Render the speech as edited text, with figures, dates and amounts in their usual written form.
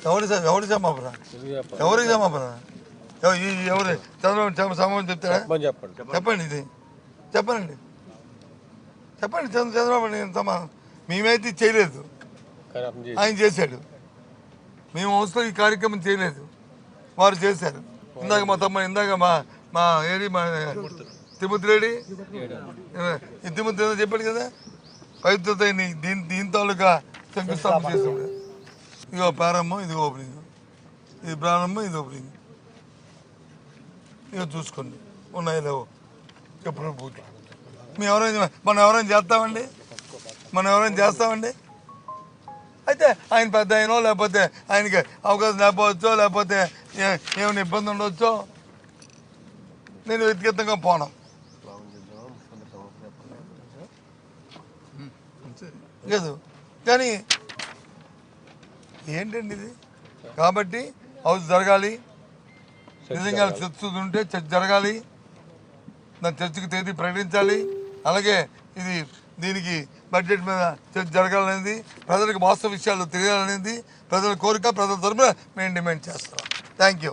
ఎవరు క్షమాపణ? ఎవరికి క్షమాపణ? ఎవరు చంద్రబాబు సమాధానం చెప్తారా? చెప్పండి, ఇది చెప్పండి. చంద్రబాబు సమాధానం. మేమైతే చేయలేదు, ఆయన చేశాడు. మేము హౌస్లో ఈ కార్యక్రమం చేయలేదు, వారు చేశారు. ఇందాక మా తమ్ముడు, ఇందాక మా ఏడి మా తిమ్మతి రెడ్డి, ఈ తిమ్మతి చెప్పాడు కదా, పవిత్రత దీని తాలూకా శంకుస్థాపన చేసాడు. ఇదిగో ప్రారంభం, ఇది ఓపెనింగ్, ఇది ప్రారంభం, ఇది ఓపెనింగ్. ఇక చూసుకోండి ఉన్నాయి లేవు చెప్పుడు పూర్తి. మేము మనం ఎవరైనా చేస్తామండి? అయితే ఆయన పెద్ద అయినో లేకపోతే ఆయనకి అవకాశం లేకపోవచ్చో, లేకపోతే ఏమైనా ఇబ్బంది ఉండవచ్చో, నేను వ్యక్తిగతంగా పోను. లేదు కానీ ఏంటండి ఇది? కాబట్టి హౌస్ జరగాలి, నిజంగా చర్చ ఉంటే చర్చ జరగాలి, దాని చర్చకి తేదీ ప్రకటించాలి. అలాగే దీనికి బడ్జెట్ మీద చర్చ జరగాలనేది, ప్రజలకు వాస్తవ విషయాలు తెలియాలనేది ప్రజల కోరిక. ప్రజల తరపున మేము డిమాండ్ చేస్తున్నాం. Thank you.